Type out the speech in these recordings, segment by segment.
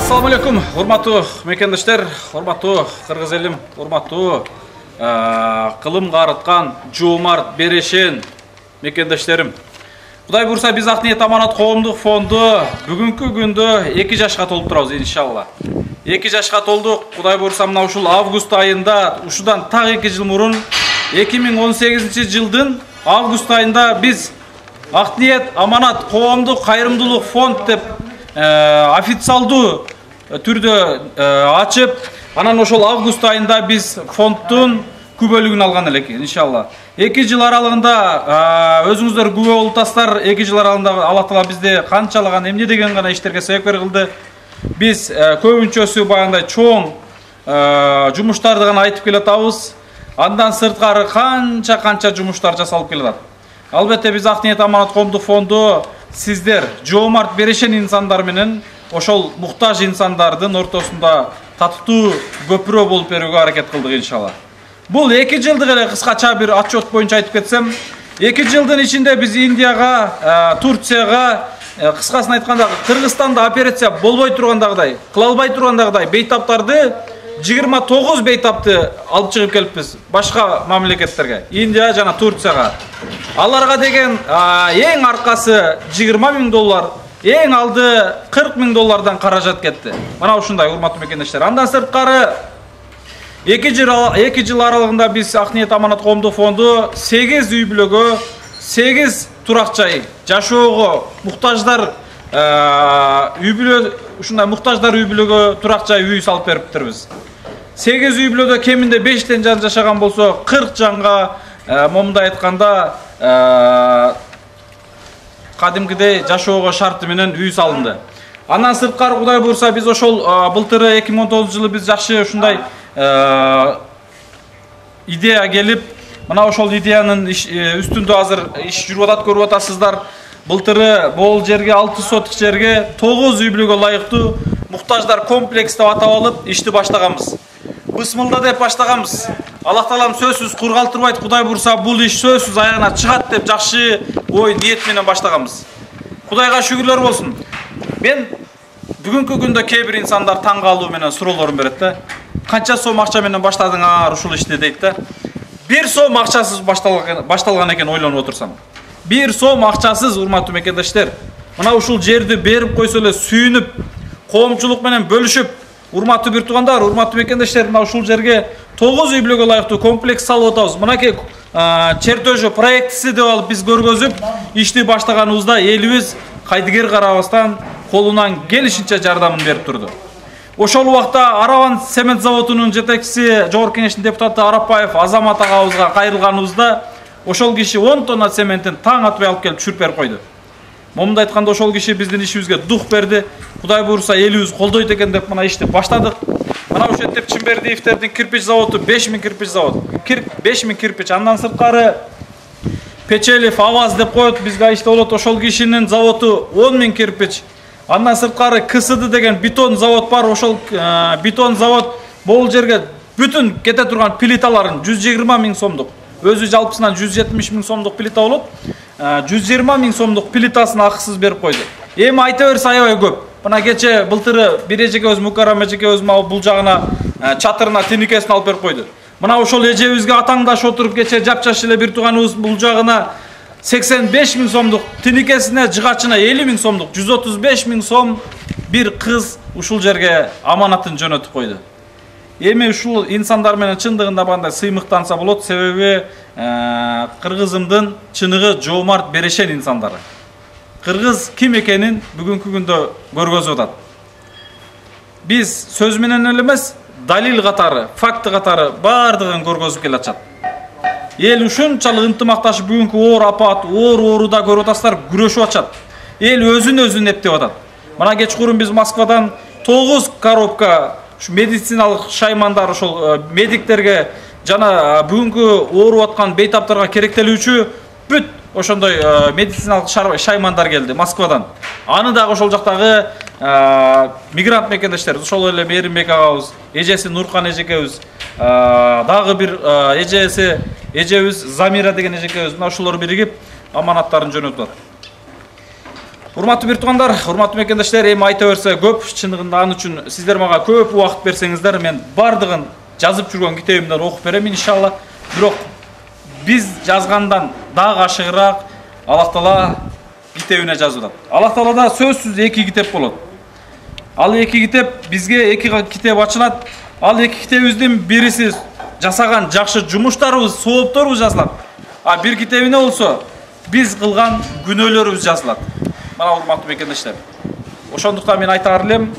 Assalamu алейкум, урматтуу мекендештер, урматтуу кыргыз элим, урматтуу кылым карыткан жоомарт берешен мекендештерим. Кудай буйрса биз Ак ниет аманат коомдук фонду бүгүнкү күндө 2 жашка толуп турабыз иншалла. 2 жашка толдук. Кудай буйрса мына ушул август айында, ушудан так 2 жыл мурун 2018-жылдын август айында биз Ак ниет аманат коомдук кайрымдуулук фонд деп официалдуу түрдө ачып, анан ошол август айында биз фонддун күбөлүгүн алган элек иншалла. 2 жыл аралыгында өзүңүздөр күбө болуптасыздар. 2 жыл аралыгында Алла Таала бизди канчалаган эмне деген гана иштерге себепкер кылды. Биз көбүнчөсү баягындай чоң жумуштарды гана айтып келатабыз. Андан сырткары канча жумуштар жасалып келатат. Албетте биз Ак ниет аманат коомдук фонду сиздер жоомарт берешен инсандар менен ошол муктаж инсандардын ортосунда татыктуу көпүрө болуп берүүгө аракет кылдык иншалла. Бул 2 жылдык эле кыскача бир отчет боюнча айтып кетсем, 2 жылдын ичинде биз Индияга, Турцияга, кыскасын айтканда Кыргызстанда операция болбой тургандагыдай, кыла албай тургандагыдай бейтаптарды 29 бейтапты алып чыгып келиппиз башка мамлекеттерге, Индия жана Турцияга. Аларга деген эң аркасы $20,000, эң алды $40,000 каражат кетти. Мына ушундай урматтуу мекендештер. Андан сырткары 2 жыл аралыгында биз Ак ниет аманат коомдук фонду 8 үй бүлөгө 8 турак жай жашоого муктаждар үй бүлө, ушундай муктаждар үй бүлөгө турак жай үй салып бериптирбиз. 8 үй бүлөдө кеминде 5 жан жашаган болсо 40 жанга момундай айтканда кадимкидей жашоого шарты менен үй салынды. Андан сырткары Кудай буйрса биз ошол былтыры 2019-жылы биз жакшы ушундай идея келип, мына ошол идеянын үстүндө азыр иш жүрүп атат, көрүп атасыздар. Былтыры бул жерге 6 соток жерге 9 үй бүлөгө лайыктуу муктаждар комплекс деп атап алып ишти баштаганбыз. Бысмылда деп баштаганбыз. Аллах Таалам сөзсүз кургалтырбайт, Кудай буйрса бул иш сөзсүз аягына чыгат деп жакшы ой ниет менен баштаганбыз. Кудайга шүгүрлөр болсун. Мен бүгүнкү күндө кээ бир инсандар таң калуу менен суроолорун берет да. Канча сом акча менен баштадыңар ушул ишти дейт да. 1 сом акчасыз башталган экен ойлонуп отурсам. 1 сом акчасыз урматтуу мекендештер. Мына ушул жерди берип койсо эле сүйүнүп, коомчулук менен бөлүшүп, урматтуу бир туугандар, урматтуу мекендештер, мына ушул жерге 9 үй бүлөгө лайыктуу комплекс салып атабыз. Мынакей чертежи проектиси деп алып биз көргөзүп, ишти баштаганыбызда элибиз кайдыгер карабастан колунан келишинче жардамын берип турду. Ошол убакта Арабан цемент заводунун жетекчиси, жогорку кеңештин депутаты Арапбаев Азамат агабызга кайрылганыбызда ошол киши 10 тонна цементтин таң атпай алып келип түшүрүп берип койду. Момундай айтканда ошол киши биздин ишибизге дух берди. Кудай буйрса элибиз колдойт экен деп мына ишти баштадык. Мына ошол жерде Чимбердиевдердин кирпич заводу 5000 кирпич завод. 5000 кирпич. Андан сырткары Печелев Аваз деп коет, бизге иште болот. Ошол кишинин заводу 10.000 кирпич. Андан сырткары КСД деген бетон завод бар. Ошол бетон завод бул жерге бүтүн кете турган плиталарын 120.000 сомдук. Өзү жалпысынан 170.000 сомдук плита болот. 120.000 сомдук плитасын акысыз берип койду. Эми айта берсе аябай көп. Мына кече былтыры бир эжекебиз Мукаррам эжекебиз бул жагына чатырына тинекесин алып берип койду. Мына ошол эжебизге атаңдаш отуруп кече жапжаш эле бир тууганыбыз бул жагына 85 000 сомдук, тинекесине жыгачына 50 000 сомдук, 135 000 сом бир кыз ушул жерге аманатын жөнөтүп койду. Эми ушул инсандар менен чындыгында бандай сыймыктанса болот, себеби кыргызымдын чыныгы жоомарт берешен инсандары. Кыргыз ким экенин бүгүнкү күндө көргөзүп атат. Биз сөз менен эле эмес, далил катары, факты катары бардыгын көргөзүп келатышат. Эл ушунчалык ынтымакташып бүгүнкү оор апат, оор ооруда көрүп атасыздар, күрөшүп атышат. Эл өзүн эптеп атат. Мына кечкурун биз Москвадан 9 коробка медициналык шаймандар ошол медиктерге жана бүгүнкү ооруп аткан бейтаптарга керектелүүчү бүт ошондой медициналык шаймандар келди Москвадан. Аны дагы ошол жактагы мигрант мекендештер, ошол эле Мээринбек агабыз, эжеси Нуркан эжекебиз, дагы бир эжебиз Замира деген эжекебиз, мына ошолор биригип аманаттарын жөнөтүп атат. Урматтуу бир туугандар, урматтуу мекендештер, эми айта берсе көп, чындыгында аны үчүн сиздер мага көп убакыт берсеңиздер, мен бардыгын жазып жүргөн китебимден окуп берем иншалла. Бирок биз жазгандан дагы ашыгыраак Аллах Таала китебине жазып атат. Аллах Таалада сөзсүз 2 китеп болот. Ал 2 китеп бизге 2 китеп ачылат. Ал 2 китебиздин бириси жасаган жакшы жумуштарыбыз, соопторубуз жазылат. А бир китебине болсо биз кылган күнөөлөрүбүз жазылат. Мана урматтуу мекендештер. Ошондуктан мен айтаар элем,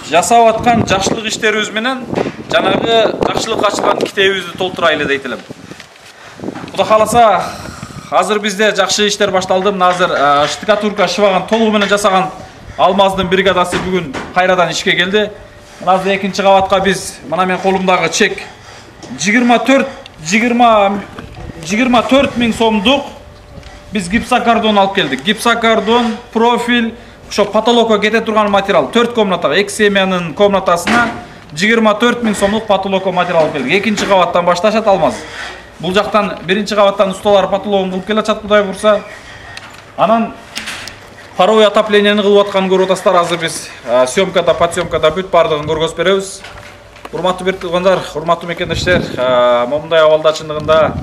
жасап аткан жакшылык иштерибиз менен жанагы жакшылыкка ачылган китебибизди толтурайлы дейт элем. Кудай кааласа, азыр бизде жакшы иштер башталды. Азыр штукатурка шыбаган толугу менен жасаган алмаздын бригадасы бүгүн кайрадан ишке келди. Мына азыр 2-чи кабатка биз, мына мен колумдагы чек 24 000 сомдук биз гипсокартон алып келдик. Гипсокартон, профиль, ошо потолокко кете турган материал. 4 комнатага, 2 семьянын комнатасына 24 000 сомдук потолокко материал алып келдик. 2-чи кабаттан башташат алмаз. Бул жактан 1-чи кабаттан усталар потологун кылып келатышат, Кудай бурса. Анан паровой отоплениени кылып атканын көрүп атасыздар. Азыр биз съемкада, подсъемкада бүт бардыгын көргөзүп беребиз. Урматтуу бир туугандар, урматтуу мекендештер, момундай абалда чындыгында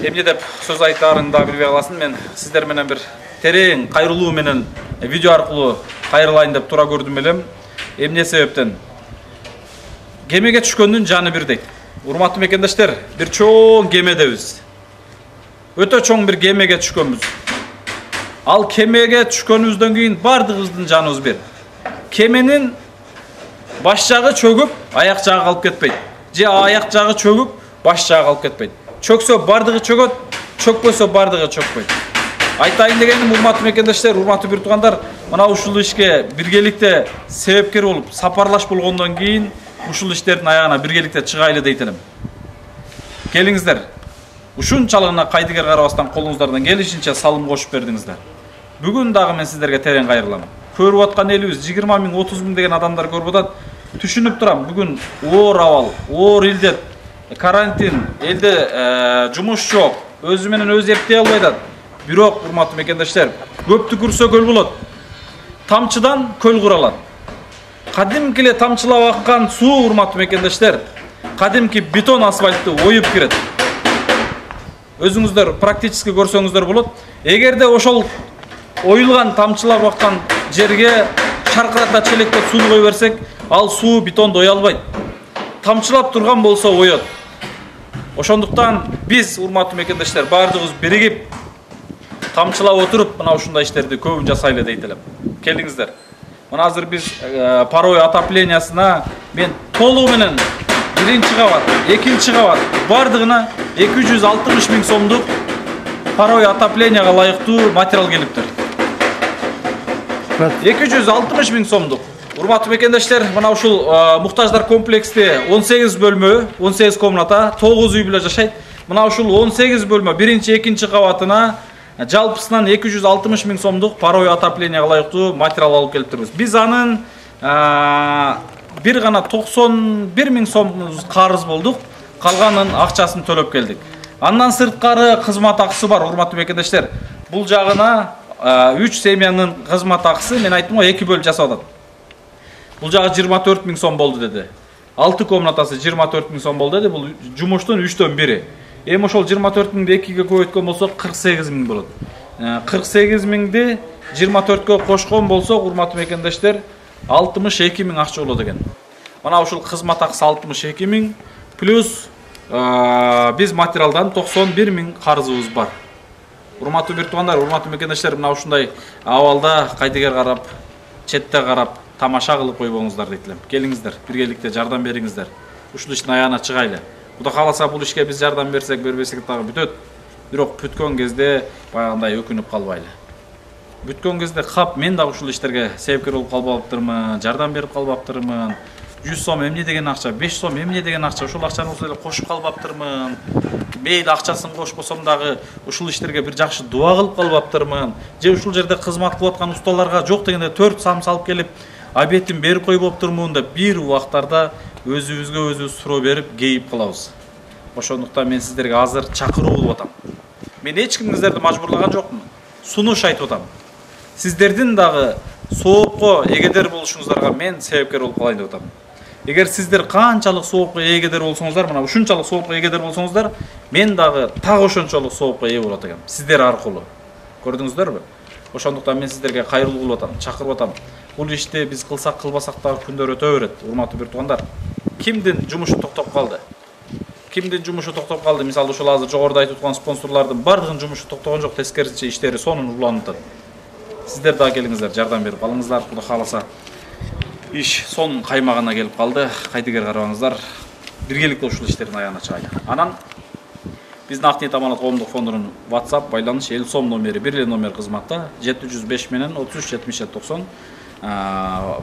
эмне деп сөз айтаарын да билбей каласың. Мен сиздер менен бир терең кайрылуу менен видео аркылуу кайрылайын деп тура көрдүм элем. Эмне себептен? Кемеге түшкөндүн жаны бир дейт. Урматтуу мекендештер, бир чоң кемедебиз. Өтө чоң бир кемеге түшкөнбүз. Ал кемеге түшкөнүбүздөн кийин бардыгыбыздын жаныбыз бир. Кеменин баш жагы чөгүп, аяк жагы калып кетпейт. Же аяк жагы чөгүп, баш жагы калып кетпейт. Чөксө бардыгы чөгөт, чөкпөсө бардыгы чөкпөйт. Айтайын дегеним, урматтуу мекендештер, урматтуу бир туугандар, мына ушул ишке биргеликте себепкер болуп, сапарлаш болгондон кийин ушул иштердин аягына биргеликте чыгайлы дейт элем. Келиңиздер. Ушунчалыгына кайдыгер карабастан колуңуздардан келишинче салым кошуп бердиңиздер. Бүгүн дагы мен сиздерге терең кайрылам. Көрүп аткан элибиз 20 000, 30 000 деген адамдар көрүп атат. Түшүнүп турам, бүгүн оор абал, оор илдет, карантин, элде жумуш жок, өзү менен өзү эптей албай атат. Бирок, урматтуу мекендештер, көп түкүрсө көл болот. Тамчыдан көл куралат. Кадимки эле тамчылап аккан суу, урматтуу мекендештер, кадимки бетон асфальтты оюп кирет. Өзүңүздөр практически көрсөңүздөр болот. Эгерде ошол оюлган тамчылап аккан жерге шаркырата челектеп суу кой берсек, ал суу бетонду оя албайт. Тамчылап турган болсо оет. Ошондуктан биз, урматтуу мекендештер, бардыгыбыз биригип тамчылап отуруп, мына ушундай иштерди көбүн жасайлы дейт элем. Келиңиздер. Мына азыр биз паровой отоплениясына мен толугу менен 1-чи кабат, 2-чи кабат бардыгына 260 000 сомдук паровой отопленияга ылайыктуу материал келиптир. 260 000 сомдук. Урматтуу мекендештер, мына ушул муктаждар комплексте 18 бөлмө, 18 комната, 9 үй бүлө жашайт. Мына ушул 18 бөлмө 1-чи, 2-чи кабатына жалпысынан 260 000 сомдук паровой отопленияга ылайыктуу материал алып келиптирбиз. Биз анын бир гана 91 000 сом карыз болдук. Калганын акчасын төлөп келдик. Андан сырткары кызмат акысы бар, урматтуу мекендештер. Бул жагына 3 семьянын кызмат акысы мен айттым го 2 бөлүп жасап атат. Бул жагы 24 000 сом болду деди. 6 комнатасы 24 000 сом болду деди. Бул жумуштун 3төн 1. Эми ошол 24 000ди 2ге көбөйткөн болсок 48 000 болот. 48 000ди 24кө кошкон болсок, урматтуу мекендештер, 62 000 акча болот экен. Мына ушул кызмат акысы 62 000 плюс биз материалдан 91 000 карызыбыз бар. Урматтуу бир туугандар, урматтуу мекендештер, мына ушундай абалда кайдыгер карап, четте карап, тамаша кылып койбоңуздар дейт элем. Келиңиздер, биргеликте жардам бериңиздер. Ушул иштин аягына чыгайлы. Кудай кааласа бул ишке биз жардам берсек, бербесек дагы бүтөт. Бирок бүткөн кезде баягындай өкүнүп калбайлы. Бүткөн кезде кап мен дагы ушул иштерге себепкер болуп калбаптырмын, жардам берип калбаптырмын. 100 сом эмне деген акча, 5 сом эмне деген акча, ушул акчаны осо эле кошуп калбаптырмын. Мейли акчасын кошпосом дагы ушул иштерге бир жакшы дуа кылып калбаптырмын. Же ушул жерде кызмат кылып аткан усталарга жок дегенде 4 сам салып келип обедин берип койбоптурмун деп бир убактарда өзүбүзгө өзүбүз суроо берип кейип калабыз. Ошондуктан мен сиздерге азыр чакыруу кылып атам. Мен эч кимиңиздерди мажбурлаган жокмун. Сунуш айтып атам. Сиздердин дагы соопко эгедер болушуңуздарга мен себепкер болуп калайын деп атам. Эгер сиздер канчалык соопко эгедер болсоңуздар, мына ушунчалык соопко эгедер болсоңуздар, мен дагы так ошончолук соопко ээ болот экенмин. Сиздер аркылуу. Көрдүңүздөрбү? Ошондуктан мен сиздерге кайрылуу кылып атам, чакырып атам. Бул ишти биз кылсак кылбасак дагы күндөр өтө берет, урматтуу бир туугандар. Кимдин жумушу токтоп калды? Кимдин жумушу токтоп калды? Мисалы ошол азыр жогоруда айтып аткан спонсорлордун бардыгынын жумушу токтогон жок, тескерисинче иштери сонун уланып атат. Сиздер дагы келиңиздер, жардам берип калыңыздар, Кудай кааласа. Иш сонун каймагына келип калды. Кайдыгер карабаңыздар. Биргеликте ушул иштердин аягына чыгайлы. Анан биздин Акниет Аманат коомдук фондунун WhatsApp байланыш 50 сом номери, бир эле номер кызматта 705 менен 33 77 90.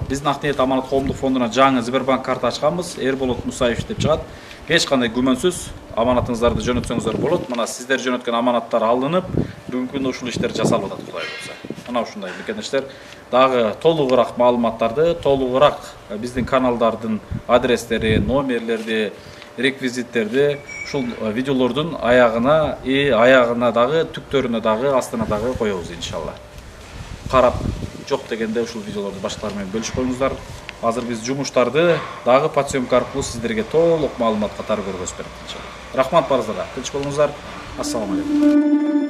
Биздин Акниет Аманат коомдук фондуна жаңы Сбербанк карта ачканбыз. Эрболот Мусаев деп чыгат. Эч кандай күмөнсүз аманатыңыздарды жөнөтсөңүздөр болот. Мына сиздер жөнөткөн аманаттар алынып, бүгүнкү күндө ушул иштер жасалып атат, Кудай буйрса. Мына ушундай мекендештер. Дагы толугураак маалыматтарды, толугураак биздин каналдардын адрестери, номерлерди, реквизиттерди ушул видеолордун аягына дагы, түктөрүнө дагы, астына дагы коебуз иншалла. Карап жок дегенде ушул видеолорду башкалар менен бөлүшүп коюңуздар. Азыр биз жумуштарды дагы подсъемка аркылуу сиздерге толук маалымат катары көргөзүп берет иншалла. Рахмат барыңыздарга. Тынч болуңуздар. Ассаламу алейкум.